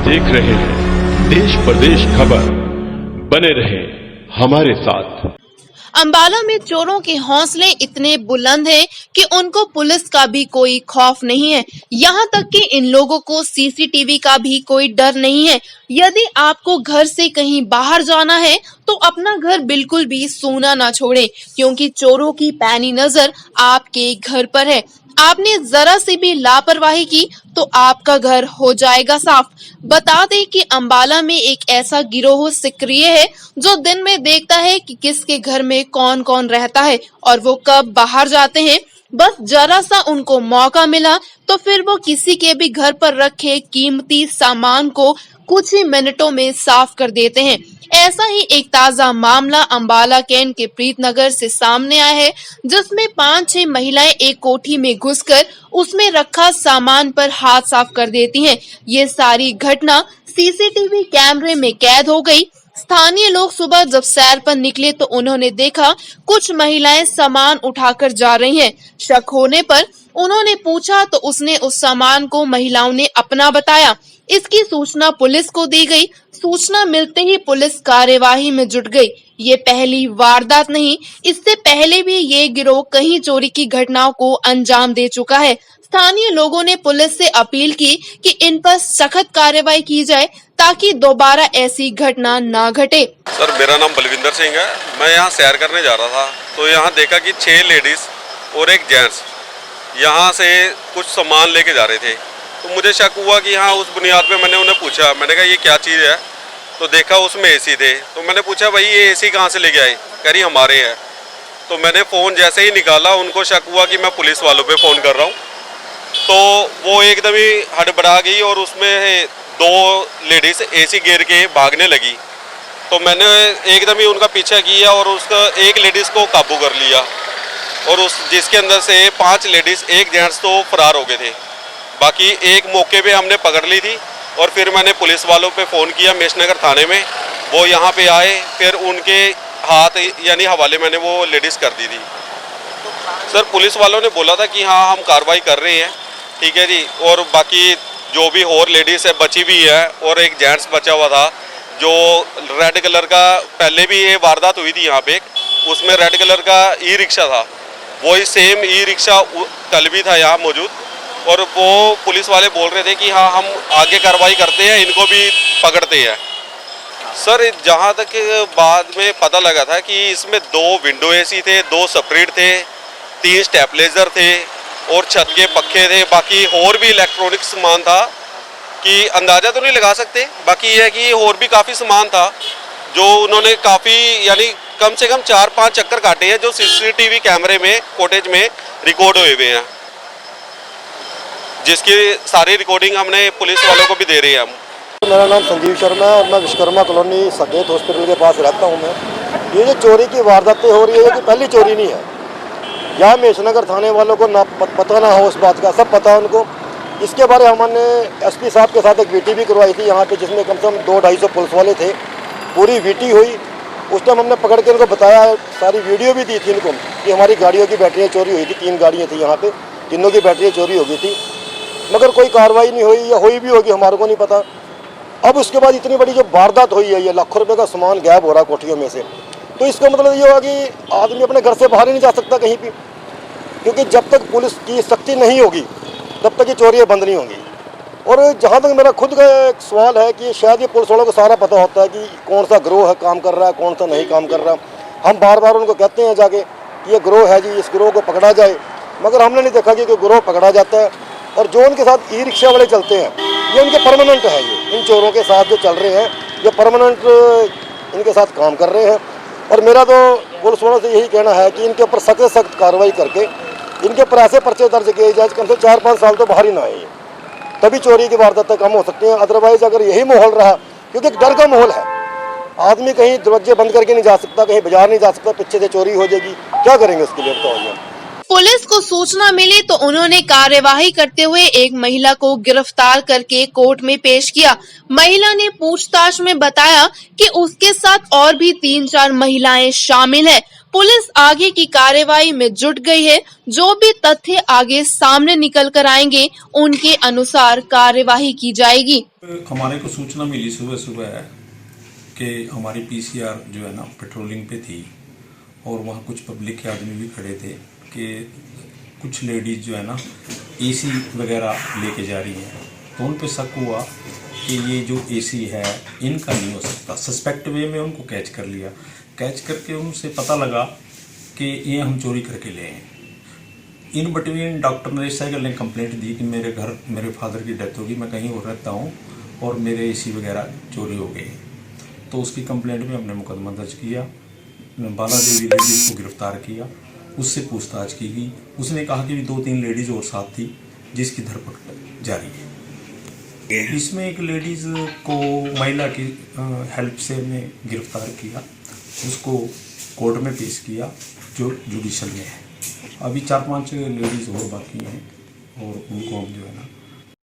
देख रहे हैं देश प्रदेश खबर, बने रहे हमारे साथ। अंबाला में चोरों के हौसले इतने बुलंद हैं कि उनको पुलिस का भी कोई खौफ नहीं है। यहाँ तक कि इन लोगों को सीसीटीवी का भी कोई डर नहीं है। यदि आपको घर से कहीं बाहर जाना है तो अपना घर बिल्कुल भी सूना ना छोड़ें, क्योंकि चोरों की पैनी नजर आपके घर पर है। आपने जरा सी भी लापरवाही की तो आपका घर हो जाएगा साफ। बता दें कि अंबाला में एक ऐसा गिरोह सक्रिय है जो दिन में देखता है कि किसके घर में कौन कौन रहता है और वो कब बाहर जाते हैं। बस जरा सा उनको मौका मिला तो फिर वो किसी के भी घर पर रखे कीमती सामान को कुछ ही मिनटों में साफ कर देते हैं। ऐसा ही एक ताजा मामला अंबाला कैंट के प्रीतनगर से सामने आया है, जिसमें 5-6 महिलाएं एक कोठी में घुसकर उसमें रखा सामान पर हाथ साफ कर देती हैं। ये सारी घटना सीसीटीवी कैमरे में कैद हो गई। स्थानीय लोग सुबह जब सैर पर निकले तो उन्होंने देखा कुछ महिलाएं सामान उठाकर जा रही हैं। शक होने पर उन्होंने पूछा तो उसने उस सामान को महिलाओं ने अपना बताया। इसकी सूचना पुलिस को दी गई। सूचना मिलते ही पुलिस कार्यवाही में जुट गई। ये पहली वारदात नहीं, इससे पहले भी ये गिरोह कहीं चोरी की घटनाओं को अंजाम दे चुका है। स्थानीय लोगों ने पुलिस से अपील की कि इन पर सख्त कार्रवाई की जाए ताकि दोबारा ऐसी घटना ना घटे। सर, मेरा नाम बलविंदर सिंह है। मैं यहाँ सैर करने जा रहा था तो यहाँ देखा कि 6 लेडीज और एक जेंट्स यहाँ से कुछ सामान लेके जा रहे थे। तो मुझे शक हुआ कि हाँ, उस बुनियाद पे मैंने उन्हें पूछा, मैंने कहा ये क्या चीज़ है। तो देखा उसमें एसी थे। तो मैंने पूछा भाई ये एसी कहाँ से लेके आए। कह रही हमारे हैं। तो मैंने फ़ोन जैसे ही निकाला उनको शक हुआ कि मैं पुलिस वालों पे फ़ोन कर रहा हूँ। तो वो एकदम ही हड़बड़ा गई और उसमें 2 लेडीज़ एसी गिर के भागने लगी। तो मैंने एकदम ही उनका पीछा किया और उसका एक लेडीज़ को काबू कर लिया और उस जिसके अंदर से 5 लेडीज़ एक जेंट्स तो फरार हो गए थे। बाकी एक मौके पे हमने पकड़ ली थी और फिर मैंने पुलिस वालों पे फ़ोन किया मेषनगर थाने में। वो यहाँ पे आए, फिर उनके हाथ यानी हवाले मैंने वो लेडीज़ कर दी थी। सर, पुलिस वालों ने बोला था कि हाँ हम कार्रवाई कर रहे हैं, ठीक है जी। और बाकी जो भी और लेडीज़ है बची भी है और एक जेंट्स बचा हुआ था जो रेड कलर का, पहले भी ये वारदात हुई थी यहाँ पे, उसमें रेड कलर का ई रिक्शा था। वही सेम ई रिक्शा कल भी था यहाँ मौजूद और वो पुलिस वाले बोल रहे थे कि हाँ हम आगे कार्रवाई करते हैं, इनको भी पकड़ते हैं। सर, जहाँ तक बाद में पता लगा था कि इसमें 2 विंडो एसी थे, 2 स्प्रिट थे, 3 स्टेबलाइजर थे और छत के पक्खे थे। बाकी और भी इलेक्ट्रॉनिक सामान था कि अंदाज़ा तो नहीं लगा सकते। बाकी यह है कि और भी काफ़ी सामान था जो उन्होंने काफ़ी यानी कम से कम 4-5 चक्कर काटे हैं जो सीसीटीवी कैमरे में फुटेज में रिकॉर्ड हुए हुए हैं, जिसकी सारी रिकॉर्डिंग हमने पुलिस वालों को भी दे रहे हैं हम। मेरा नाम संजीव शर्मा है और मैं विश्वकर्मा कॉलोनी सकेत हॉस्पिटल के पास रहता हूँ। मैं ये जो चोरी की वारदातें हो रही है ये पहली चोरी नहीं है। यहाँ मेषनगर थाने वालों को ना पता ना हो उस बात का, सब पता है उनको। इसके बारे हमने एसपी साहब के साथ एक वीटी भी करवाई थी यहाँ पे, जिसमें कम से कम 200-250 पुलिस वाले थे। पूरी वीटी हुई। उस टाइम हमने पकड़ के इनको बताया, सारी वीडियो भी दी थी इनको कि हमारी गाड़ियों की बैटरियाँ चोरी हुई थी। 3 गाड़ियाँ थी यहाँ पे, तीनों की बैटरियाँ चोरी हो गई थी, मगर कोई कार्रवाई नहीं हुई या हुई भी होगी हमारे को नहीं पता। अब उसके बाद इतनी बड़ी जो वारदात हुई है, ये लाखों रुपए का सामान गायब हो रहा है कोठियों में से, तो इसका मतलब ये होगा कि आदमी अपने घर से बाहर ही नहीं जा सकता कहीं भी, क्योंकि जब तक पुलिस की सख्ती नहीं होगी तब तक ये चोरियाँ बंद नहीं होंगी। और जहाँ तक मेरा खुद का एक सवाल है कि शायद ये पुलिस वालों को सारा पता होता है कि कौन सा गिरोह है काम कर रहा है, कौन सा नहीं काम कर रहा। हम बार बार उनको कहते हैं जाके कि ये गिरोह है जी, इस गिरोह को पकड़ा जाए, मगर हमने नहीं देखा कि गिरोह पकड़ा जाता है। और जो उनके साथ ई रिक्शा वाले चलते हैं ये उनके परमानेंट है। ये इन चोरों के साथ जो चल रहे हैं ये परमानेंट इनके साथ काम कर रहे हैं। और मेरा तो पुलिस वालों से यही कहना है कि इनके ऊपर सख्त से सख्त कार्रवाई करके इनके ऊपर ऐसे पर्चे दर्ज किए जाए, कम से 4-5 साल तो बाहर ही ना आए, तभी चोरी की वारदातें कम हो सकती हैं। अदरवाइज अगर यही माहौल रहा, क्योंकि एक डर का माहौल है, आदमी कहीं दरवाजे बंद करके नहीं जा सकता, कहीं बाजार नहीं जा सकता, पीछे से चोरी हो जाएगी, क्या करेंगे उसके लिए बताइए। पुलिस को सूचना मिली तो उन्होंने कार्यवाही करते हुए एक महिला को गिरफ्तार करके कोर्ट में पेश किया। महिला ने पूछताछ में बताया कि उसके साथ और भी 3-4 महिलाएं शामिल हैं। पुलिस आगे की कार्रवाई में जुट गई है। जो भी तथ्य आगे सामने निकल कर आएंगे उनके अनुसार कार्यवाही की जाएगी। हमारे को सूचना मिली सुबह सुबह कि हमारी पीसीआर जो है ना पेट्रोलिंग पे थी और वहाँ कुछ पब्लिक के आदमी भी खड़े थे कि कुछ लेडीज़ जो है ना एसी वगैरह लेके जा रही हैं। तो उन पे शक हुआ कि ये जो एसी है इनका नहीं हो सकता। सस्पेक्ट वे में उनको कैच कर लिया। कैच करके उनसे पता लगा कि ये हम चोरी करके ले आए। In between doctor Naresh Sehgal ने कंप्लेंट दी कि मेरे घर मेरे फादर की डेथ होगी, मैं कहीं और रहता हूँ और मेरे एसी वगैरह चोरी हो गए। तो उसकी कंप्लेंट में हमने मुकदमा दर्ज किया। बाला देवी लेडीज़ को गिरफ्तार किया, उससे पूछताछ की गई। उसने कहा कि 2-3 लेडीज़ और साथ थी जिसकी धरपकड़ जारी है। इसमें एक लेडीज़ को महिला की हेल्प से हमने गिरफ्तार किया, उसको कोर्ट में पेश किया जो जुडिशल में है। अभी 4-5 लेडीज़ और बाकी हैं और उनको हम जो है ना